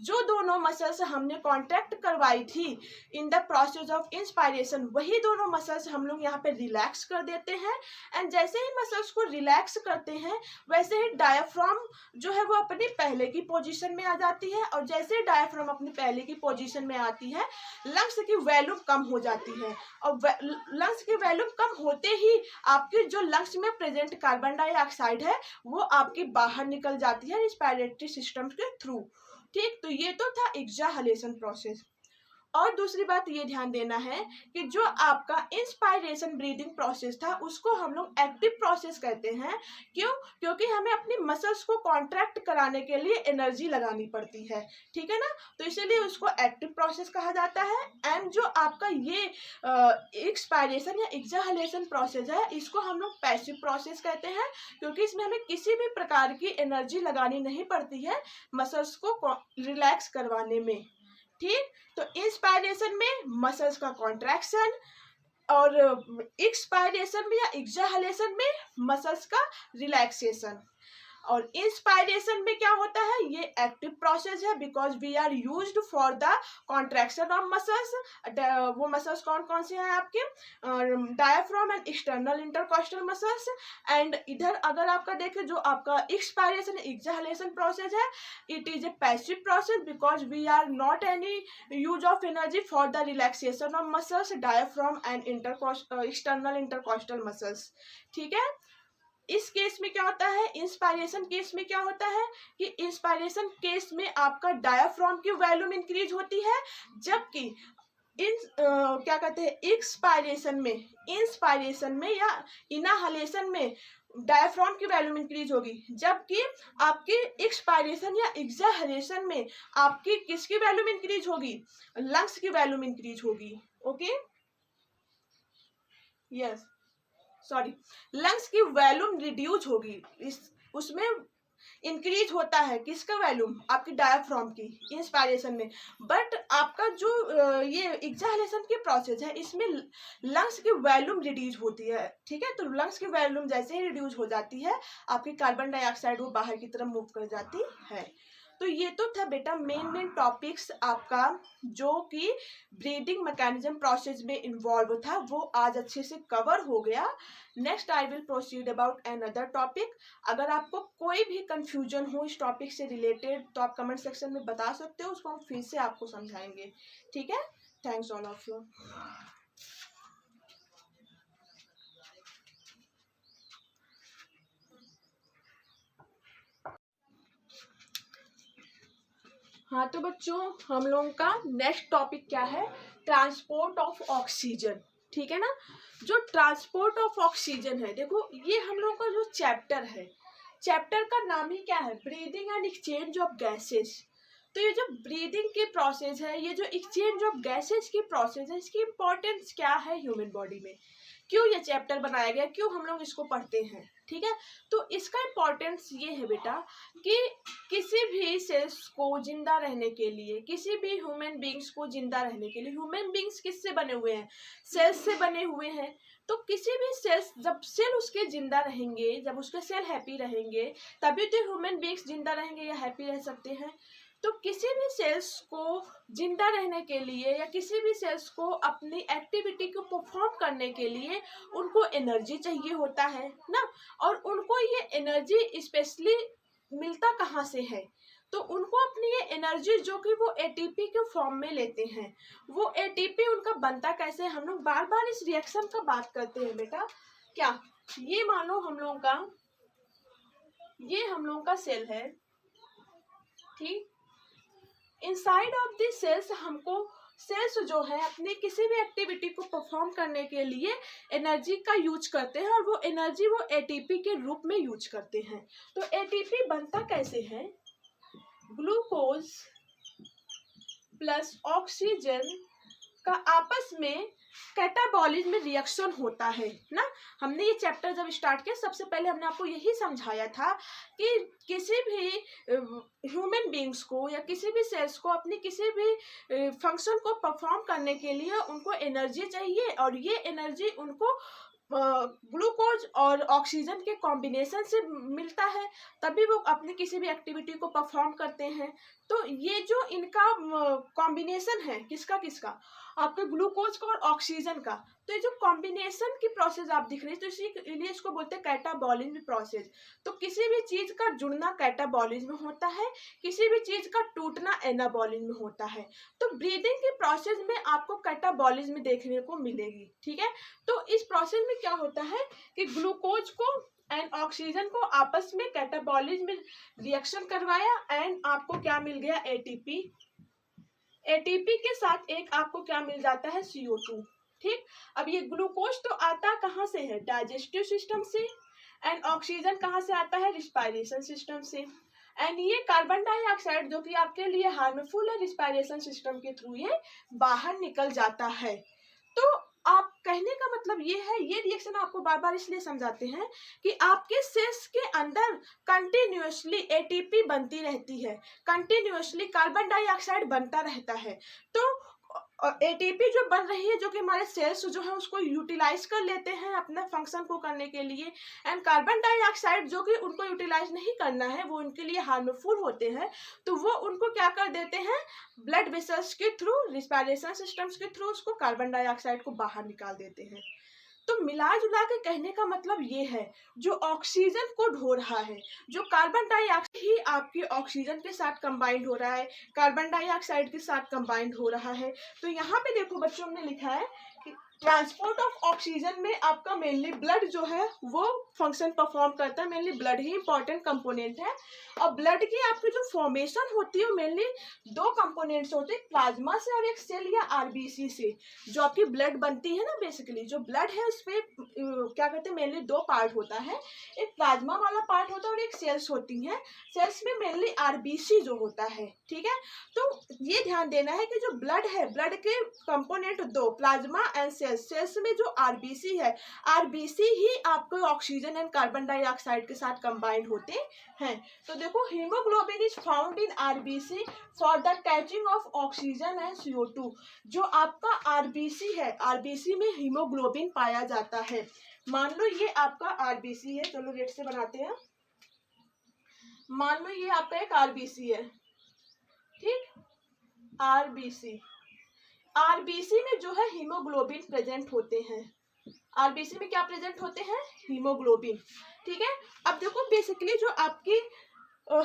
जो दोनों मसल्स हमने कॉन्ट्रैक्ट करवाई थी in the process of inspiration, वही दोनों मसल्स हम लोग यहाँ पे रिलैक्स कर देते हैं। एंड जैसे ही मसल्स को रिलैक्स करते हैं, वैसे ही डायफ्राम जो है वो अपनी पहले की पोजीशन में आ जाती है। और जैसे ही डायफ्राम अपनी पहले की पोजीशन में आती है, लंग्स की वॉल्यूम कम हो जाती है। और लंग्स की वॉल्यूम कम होते ही आपके जो लंग्स में प्रेजेंट कार्बन डाइऑक्साइड है वो आपकी बाहर निकल जाती है रिस्पायरेटरी सिस्टम के थ्रू। ठीक, तो ये तो था एक्सहालेशन प्रोसेस। और दूसरी बात ये ध्यान देना है कि जो आपका इंस्पायरेशन ब्रीदिंग प्रोसेस था उसको हम लोग एक्टिव प्रोसेस कहते हैं। क्यों? क्योंकि हमें अपनी मसल्स को कॉन्ट्रैक्ट कराने के लिए एनर्जी लगानी पड़ती है, ठीक है ना। तो इसीलिए उसको एक्टिव प्रोसेस कहा जाता है। एंड जो आपका ये एक्सपायरेशन या एक्सहालेशन प्रोसेस है, इसको हम लोग पैसिव प्रोसेस कहते हैं, क्योंकि इसमें हमें किसी भी प्रकार की एनर्जी लगानी नहीं पड़ती है मसल्स को रिलैक्स करवाने में। ठीक, तो इंस्पायरेशन में मसल्स का कॉन्ट्रैक्शन और एक्सपायरेशन में या एक्सहालेशन में मसल्स का रिलैक्सेशन। और इंस्पायरेशन में क्या होता है, ये एक्टिव प्रोसेस है because we are used for the contraction of muscles. वो मसल्स कौन कौन से हैं आपके, diaphragm and external intercostal muscles. And इधर अगर आपका देखें जो आपका एक्सपायरेशन एक्सहालेशन प्रोसेस है, it is a passive process because we are not any use of energy for the relaxation of muscles diaphragm and external intercostal muscles. ठीक है। इस केस में क्या होता है, इंस्पायरेशन केस में क्या होता है कि इंस्पायरेशन केस में आपका डायफ्राम की वॉल्यूम इंक्रीज होती है, जबकि क्या कहते हैं इंस्पायरेशन में या इनहालेशन में डायफ्राम की वॉल्यूम इंक्रीज होगी, जबकि आपकी एक्सपायरेशन या एक्सहालेशन में आपकी किसकी वॉल्यूम इंक्रीज होगी, लंग्स की वॉल्यूम इंक्रीज होगी। ओके, यस, सॉरी, लंग्स की वॉल्यूम रिड्यूस होगी, उसमें इंक्रीज होता है किसका वॉल्यूम, आपकी डायफ्राम की इंस्पायरेशन में। बट आपका जो ये एक्सहालेशन की प्रोसेस है, इसमें लंग्स की वॉल्यूम रिड्यूस होती है। ठीक है, तो लंग्स की वॉल्यूम जैसे ही रिड्यूस हो जाती है, आपकी कार्बन डाइऑक्साइड वो बाहर की तरफ मूव कर जाती है। तो ये तो था बेटा मेन टॉपिक्स आपका जो कि ब्रीदिंग मैकेनिज्म प्रोसेस में इन्वॉल्व था, वो आज अच्छे से कवर हो गया। Next I will proceed about another topic. अगर आपको कोई भी कंफ्यूजन हो इस टॉपिक से रिलेटेड तो आप कमेंट सेक्शन में बता सकते हो, उसको हम फिर से आपको समझाएंगे। ठीक है, थैंक्स ऑल ऑफ यू। हाँ तो बच्चों, हम लोगों का नेक्स्ट टॉपिक क्या है, ट्रांसपोर्ट ऑफ ऑक्सीजन। ठीक है ना। जो ट्रांसपोर्ट ऑफ ऑक्सीजन है, देखो ये हम लोगों का जो चैप्टर है, चैप्टर का नाम ही क्या है, breathing and exchange of gases. तो ये जो ब्रीदिंग की प्रोसेस है, ये जो एक्सचेंज ऑफ गैसेस की प्रोसेस है, इसकी इंपॉर्टेंस क्या है ह्यूमन बॉडी में, क्यों ये चैप्टर बनाया गया, क्यों हम लोग इसको पढ़ते हैं। ठीक है, तो इसका इम्पोर्टेंस ये है बेटा कि किसी भी सेल्स को जिंदा रहने के लिए, किसी भी ह्यूमन बींग्स को जिंदा रहने के लिए, ह्यूमन बींग्स किससे बने हुए हैं, सेल्स से बने हुए हैं। तो किसी भी सेल्स, जब सेल उसके जिंदा रहेंगे, जब उसके सेल हैप्पी रहेंगे, तभी तो ह्यूमन बींग्स जिंदा रहेंगे या हैप्पी रह सकते हैं। तो किसी भी सेल्स को जिंदा रहने के लिए या किसी भी सेल्स को अपनी एक्टिविटी को परफॉर्म करने के लिए उनको एनर्जी चाहिए होता है ना। और उनको ये एनर्जी स्पेशली मिलता कहाँ से है, तो उनको अपनी ये एनर्जी जो कि वो एटीपी के फॉर्म में लेते हैं, वो एटीपी उनका बनता कैसे, हम लोग बार बार इस रिएक्शन का बात करते हैं बेटा। क्या, ये मानो हम लोगों का, ये हम लोगों का सेल है, ठीक। इनसाइड ऑफ दिस सेल्स हमको सेल्स जो है अपनी किसी भी एक्टिविटी को परफॉर्म करने के लिए एनर्जी का यूज करते हैं और वो एनर्जी वो एटीपी के रूप में यूज करते हैं। तो एटीपी बनता कैसे है? ग्लूकोज प्लस ऑक्सीजन का आपस में कैटाबॉलिज्म में रिएक्शन होता है ना। हमने ये चैप्टर जब स्टार्ट किया सबसे पहले हमने आपको यही समझाया था कि किसी भी ह्यूमन बींग्स को या किसी भी सेल्स को अपनी किसी भी फंक्शन को परफॉर्म करने के लिए उनको एनर्जी चाहिए और ये एनर्जी उनको ग्लूकोज और ऑक्सीजन के कॉम्बिनेशन से मिलता है, तभी वो अपनी किसी भी एक्टिविटी को परफॉर्म करते हैं। तो ये जो इनका कॉम्बिनेशन है किसका किसका, आपके ग्लूकोज का और ऑक्सीजन का, तो ये जो कॉम्बिनेशन की प्रोसेस आप दिख रही है तो इसीलिए इसको बोलते हैं कैटाबॉलिज्म प्रोसेस। तो किसी भी चीज का जुड़ना कैटाबॉलिज्म होता है, किसी भी चीज का टूटना एनाबॉलिज्म होता है। तो ब्रीदिंग की प्रोसेस में आपको कैटाबॉलिज्म देखने को मिलेगी, ठीक है। तो इस प्रोसेस में क्या होता है कि ग्लूकोज को एंड ऑक्सीजन को आपस में कैटाबॉलिज्म में रिएक्शन करवाया एंड आपको क्या मिल गया? एटीपी। एटीपी के साथ एक आपको क्या मिल जाता है? CO2, ठीक। अब ये ग्लूकोज तो आता कहाँ से है? डाइजेस्टिव सिस्टम से। एंड ऑक्सीजन कहाँ से आता है? रिस्पायरेशन सिस्टम से। एंड ये कार्बन डाइऑक्साइड जो कि आपके लिए हार्मफुल है, रिस्पायरेशन सिस्टम के थ्रू ये बाहर निकल जाता है। तो आप कहने का मतलब ये है, ये रिएक्शन आपको बार बार इसलिए समझाते हैं कि आपके सेल्स के अंदर कंटिन्यूअसली एटीपी बनती रहती है, कंटिन्यूअसली कार्बन डाइऑक्साइड बनता रहता है। तो एटीपी जो बन रही है जो कि हमारे सेल्स जो है उसको यूटिलाइज कर लेते हैं अपने फंक्शन को करने के लिए, एंड कार्बन डाइऑक्साइड जो कि उनको यूटिलाइज नहीं करना है, वो उनके लिए हार्मफुल होते हैं, तो वो उनको क्या कर देते हैं? ब्लड वेसल्स के थ्रू, रिस्पायरेशन सिस्टम्स के थ्रू उसको कार्बन डाइऑक्साइड को बाहर निकाल देते हैं। तो मिला जुला के कहने का मतलब ये है, जो ऑक्सीजन को ढो रहा है, जो कार्बन डाइऑक्साइड ही आपकी ऑक्सीजन के साथ कंबाइंड हो रहा है, कार्बन डाइऑक्साइड के साथ कंबाइंड हो रहा है। तो यहाँ पे देखो बच्चों ने लिखा है कि ट्रांसपोर्ट ऑफ ऑक्सीजन में आपका मेनली ब्लड जो है वो फंक्शन परफॉर्म करता है, मेनली ब्लड ही इंपॉर्टेंट कंपोनेंट है। और ब्लड की आपकी जो फॉर्मेशन होती है मेनली दो कंपोनेंट्स होते हैं, प्लाज्मा से और एक सेल या आरबीसी से। जो आपकी ब्लड बनती है ना, बेसिकली जो ब्लड है उसपे क्या कहते हैं, मेनली दो पार्ट होता है, एक प्लाज्मा वाला पार्ट होता है और एक सेल्स होती हैं। सेल्स में मेनली आरबीसी जो होता है, ठीक है। तो ये ध्यान देना है कि जो ब्लड है, ब्लड के कंपोनेंट दो, प्लाज्मा एंड सेल्स। सेल्स में जो आरबीसी है, आरबीसी ही आपको ऑक्सीजन एंड कार्बन डाइऑक्साइड के साथ कंबाइंड होते हैं। तो देखो, haemoglobin is found in RBC for the catching of oxygen and CO2। जो आपका आरबीसी है, आरबीसी में हीमोग्लोबिन पाया जाता है। मान लो ये आपका आरबीसी है, चलो रेड से बनाते हैं। मान लो ये आपका एक आरबीसी है, ठीक। आरबीसी, आरबीसी में जो है हीमोग्लोबिन प्रेजेंट होते हैं। आरबीसी में क्या प्रेजेंट होते हैं? हीमोग्लोबिन, ठीक है। अब देखो बेसिकली जो आपकी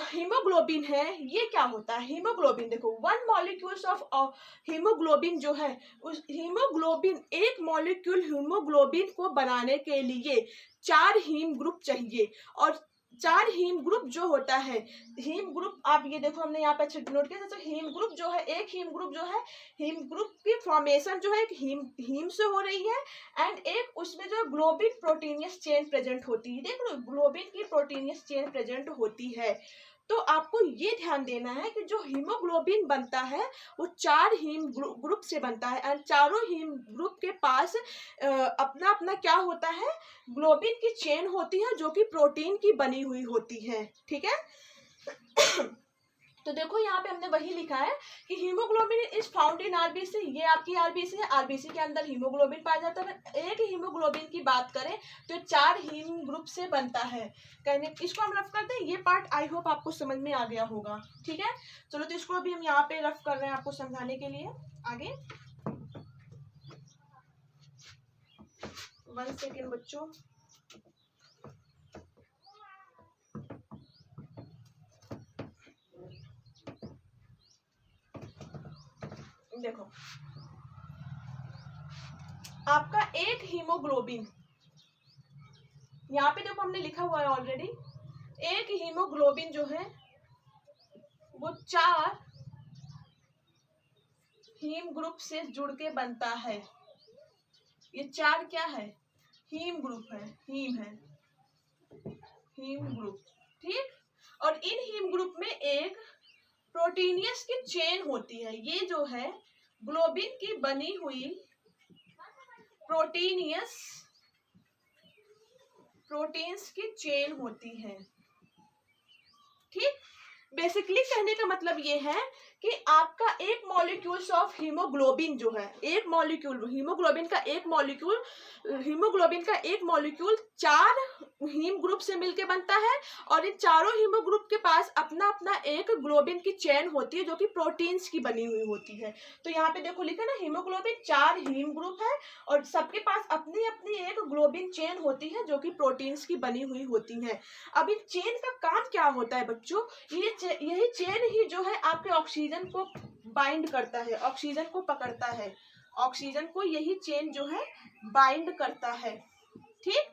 हीमोग्लोबिन है ये क्या होता है? हीमोग्लोबिन देखो, वन मॉलिक्यूल्स ऑफ हीमोग्लोबिन जो है, उस हीमोग्लोबिन, एक मॉलिक्यूल हीमोग्लोबिन को बनाने के लिए 4 हीम ग्रुप चाहिए। और 4 हीम ग्रुप जो होता है, हीम ग्रुप आप ये देखो हमने यहाँ पे अच्छे नोट किया। तो हीम ग्रुप जो है, एक हीम ग्रुप जो है, हीम ग्रुप की फॉर्मेशन जो है एक हीम से हो रही है एंड एक उसमें जो ग्लोबिन प्रोटीनियस चेन प्रेजेंट होती है। देख लो, ग्लोबिन की प्रोटीनियस चेन प्रेजेंट होती है। तो आपको ये ध्यान देना है कि जो हीमोग्लोबिन बनता है वो 4 हीम ग्रुप से बनता है एंड चारों हीम ग्रुप के पास अपना अपना क्या होता है? ग्लोबिन की चेन होती है जो कि प्रोटीन की बनी हुई होती है, ठीक है। तो देखो यहाँ पे हमने वही लिखा है कि haemoglobin is found in RBC. ये आपकी आरबीसी है, आरबीसी के अंदर हीमोग्लोबिन पाया जाता है। एक हीमोग्लोबिन की बात करें तो 4 हीम ग्रुप से बनता है। कहने इसको हम रफ करते हैं। ये पार्ट आई होप आपको समझ में आ गया होगा, ठीक है। चलो तो इसको अभी हम यहाँ पे रफ कर रहे हैं आपको समझाने के लिए। आगे 1 सेकेंड बच्चों। देखो, आपका एक हीमोग्लोबिन, यहाँ पे देखो हमने लिखा हुआ है ऑलरेडी, एक हीमोग्लोबिन जो है वो 4 हीम ग्रुप से जुड़ के बनता है। ये 4 क्या है? हीम ग्रुप है, हीम है, हीम ग्रुप, ठीक। और इन हीम ग्रुप में एक प्रोटीनियस की चेन होती है। ये जो है ग्लोबिन की बनी हुई प्रोटीन्स की चेन होती है, ठीक। बेसिकली कहने का मतलब ये है कि आपका एक मॉलिक्यूल्स ऑफ हीमोग्लोबिन जो है, एक मॉलिक्यूल हीमोग्लोबिन का एक मॉलिक्यूल 4 हीम ग्रुप से मिलके बनता है और इन चारों हीमो ग्रुप के पास अपना अपना एक ग्लोबिन की चेन होती है जो कि प्रोटीन्स की बनी हुई होती है। तो यहाँ पे देखो लिखा ना, हीमोग्लोबिन 4 हीम ग्रुप है और सबके पास अपनी अपनी एक ग्लोबिन चेन होती है जो कि प्रोटीन्स की बनी हुई होती है। अब इन चेन का काम क्या होता है बच्चों? यही चेन ही जो है आपके ऑक्सीजन को बाइंड करता है, ऑक्सीजन को पकड़ता है, ऑक्सीजन को यही चेन जो है बाइंड करता है, ठीक।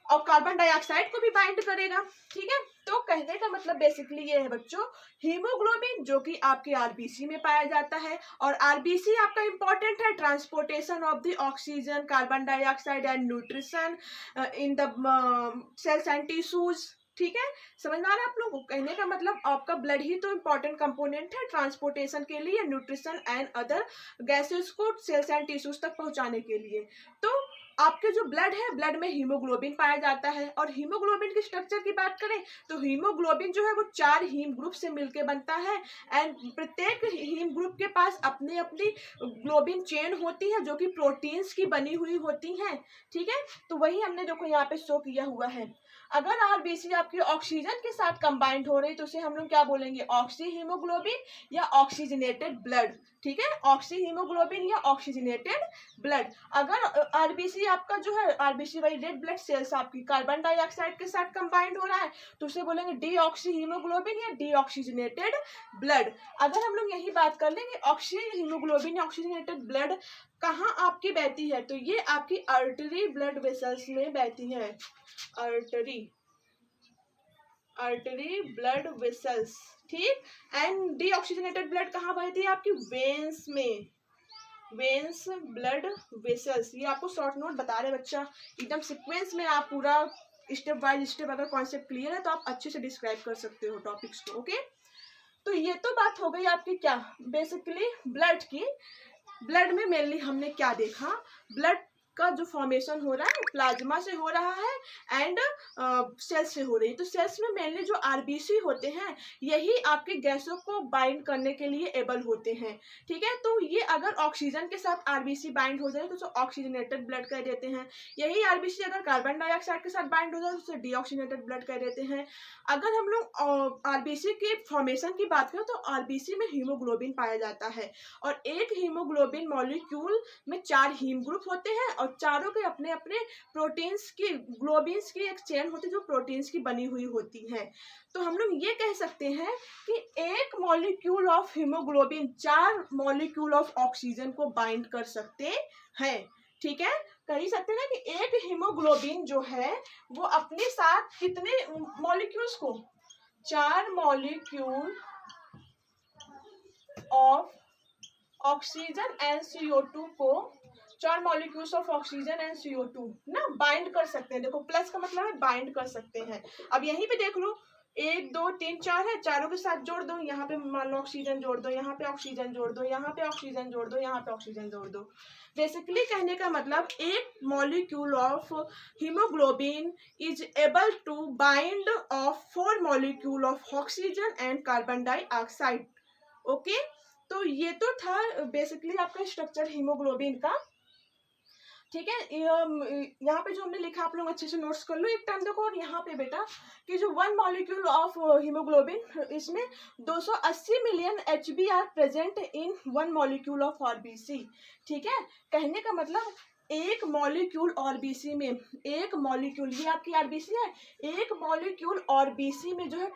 और कार्बन डाइऑक्साइड को भी बाइंड करेगा, ठीक है। तो कहने का मतलब बेसिकली ये है बच्चों, हीमोग्लोबिन जो कि आपके आरबीसी में पाया जाता है और आरबीसी आपका इंपॉर्टेंट है transportation of the oxygen, carbon dioxide and nutrition in the cells and tissues, ठीक है। समझ में आ रहा है आप लोगों को? कहने का मतलब आपका ब्लड ही तो इम्पोर्टेंट कंपोनेंट है ट्रांसपोर्टेशन के लिए, न्यूट्रिशन एंड अदर गैसेस को सेल्स एंड टिश्यूज तक पहुंचाने के लिए। तो आपके जो ब्लड है, ब्लड में हीमोग्लोबिन पाया जाता है और हीमोग्लोबिन की स्ट्रक्चर की बात करें तो हीमोग्लोबिन जो है वो 4 हीम ग्रुप से मिलके बनता है एंड प्रत्येक हीम ग्रुप के पास अपनी अपनी ग्लोबिन चेन होती है जो कि प्रोटीन्स की बनी हुई होती हैं, ठीक है। तो वही हमने देखो यहाँ पे शो किया हुआ है। अगर आरबीसी आपकी ऑक्सीजन के साथ कंबाइंड हो रही तो उसे हम लोग क्या बोलेंगे? ऑक्सी हीमोग्लोबिन या ऑक्सीजनेटेड ब्लड, ठीक है। ऑक्सी हीमोग्लोबिन या ऑक्सीजनेटेड ब्लड। अगर आरबीसी आपका जो है, आरबीसी वाली रेड ब्लड सेल्स आपकी कार्बन डाइऑक्साइड के साथ कंबाइंड हो रहा है तो उसे बोलेंगे डीऑक्सी हीमोग्लोबिन या डीऑक्सीजनेटेड ब्लड। अगर हम लोग यही बात कर लेंगे ऑक्सी हीमोग्लोबिन या ऑक्सीजनेटेड ब्लड कहाँ आपकी बहती है, तो ये आपकी आर्टरी ब्लड वेसल्स में बहती है, आर्टरी ब्लड वेसल्स, ठीक। एंड डीऑक्सीजनेटेड ब्लड कहाँ बहती है? आपकी वेन्स में, वेन्स ब्लड वेसल्स। ये आपको शॉर्ट नोट बता रहे बच्चा, एकदम सीक्वेंस में आप पूरा स्टेप बाय स्टेप अगर कॉन्सेप्ट क्लियर है तो आप अच्छे से डिस्क्राइब कर सकते हो टॉपिक्स को, ओके। तो ये तो बात हो गई आपकी क्या, बेसिकली ब्लड की। ब्लड में मेनली हमने क्या देखा? ब्लड का जो फॉर्मेशन हो रहा है प्लाज्मा से हो रहा है एंड सेल्स से हो रही है। तो सेल्स में मेनली जो आरबीसी होते हैं यही आपके गैसों को बाइंड करने के लिए एबल होते हैं, ठीक है। तो ये अगर ऑक्सीजन के साथ आरबीसी बाइंड हो जाए तो उसे ऑक्सीजनेटेड ब्लड कह देते हैं। यही आरबीसी अगर कार्बन डाइऑक्साइड के साथ बाइंड हो जाए तो उसे डीऑक्सीजनेटेड ब्लड कह देते हैं। अगर हम लोग आरबीसी के फॉर्मेशन की बात करें तो आरबीसी में हीमोग्लोबिन पाया जाता है और एक हीमोग्लोबिन मॉलिक्यूल में 4 हीम ग्रुप होते हैं और चारों के अपने अपने प्रोटीन्स की, ग्लोबिन्स की एक चेन होती है जो प्रोटीन्स की बनी हुई होती है। तो हम लोग ये कह सकते हैं कि एक molecule of haemoglobin 4 molecule of oxygen को बाइंड कर सकते हैं, ठीक है। कह ही सकते हैं कि एक हीमोग्लोबिन जो है वो अपने साथ कितने मॉलिक्यूल्स को, 4 molecule of oxygen and CO2 को, 4 molecules of oxygen and CO2 ना बाइंड कर सकते हैं। देखो प्लस का मतलब है बाइंड कर सकते हैं। अब यहीं पे देख लो 1 2 3 4 है, चारों के साथ जोड़ दो, यहाँ पे मान लो ऑक्सीजन जोड़ दो, यहाँ पे ऑक्सीजन जोड़ दो, यहाँ पे ऑक्सीजन जोड़ दो, यहाँ पे ऑक्सीजन जोड़ दो। बेसिकली कहने का मतलब एक molecule of haemoglobin is able to bind of 4 molecule of oxygen and carbon dioxide, okay. तो ये तो था बेसिकली आपका स्ट्रक्चर हीमोग्लोबिन का, ठीक है। यहाँ पे जो हमने लिखा आप लोग अच्छे से नोट्स कर लो एक टाइम देखो। और यहाँ पे बेटा कि जो 1 मॉलिक्यूल ऑफ हीमोग्लोबिन, इसमें 280 million HB are present in 1 molecule of RBC, ठीक है। कहने का मतलब एक मॉलिक्यूल आरबीसी में, एक मॉलिक्यूल, ये आपकी आरबीसी है, एक मॉलिक्यूल आरबीसी में जो है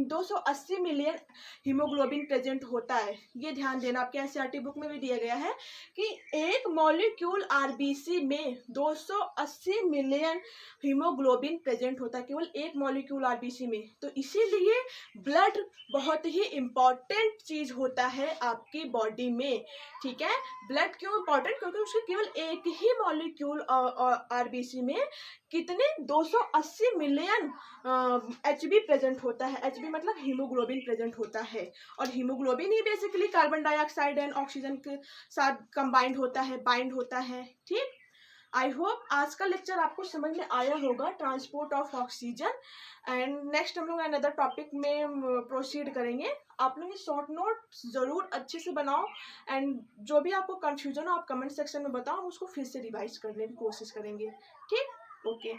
280 मिलियन हीमोग्लोबिन प्रेजेंट होता है। ये ध्यान देना, आपके एनसीईआरटी बुक में भी दिया गया है कि एक मॉलिक्यूल आरबीसी में 280 मिलियन हीमोग्लोबिन प्रेजेंट होता है, केवल एक मॉलिक्यूल आरबीसी में। तो इसीलिए ब्लड बहुत ही इंपॉर्टेंट चीज होता है आपकी बॉडी में, ठीक है। ब्लड क्यों इंपॉर्टेंट, क्योंकि उसके केवल एक ही मॉलिक्यूल आरबीसी में कितने 280 मिलियन एचबी प्रेजेंट होता है। एचबी मतलब हीमोग्लोबिन प्रेजेंट होता है, और haemoglobin he basically carbon dioxide and oxygen के साथ कंबाइंड होता है, बाइंड होता है, ठीक। आई होप आज का लेक्चर आपको समझ में आया होगा, transport of oxygen. And next हम लोग अनदर टॉपिक में प्रोसीड करेंगे। आप लोग शॉर्ट नोट ज़रूर अच्छे से बनाओ, एंड जो भी आपको कंफ्यूजन हो आप कमेंट सेक्शन में बताओ, हम उसको फिर से रिवाइज करने की कोशिश करेंगे, ठीक। ओके।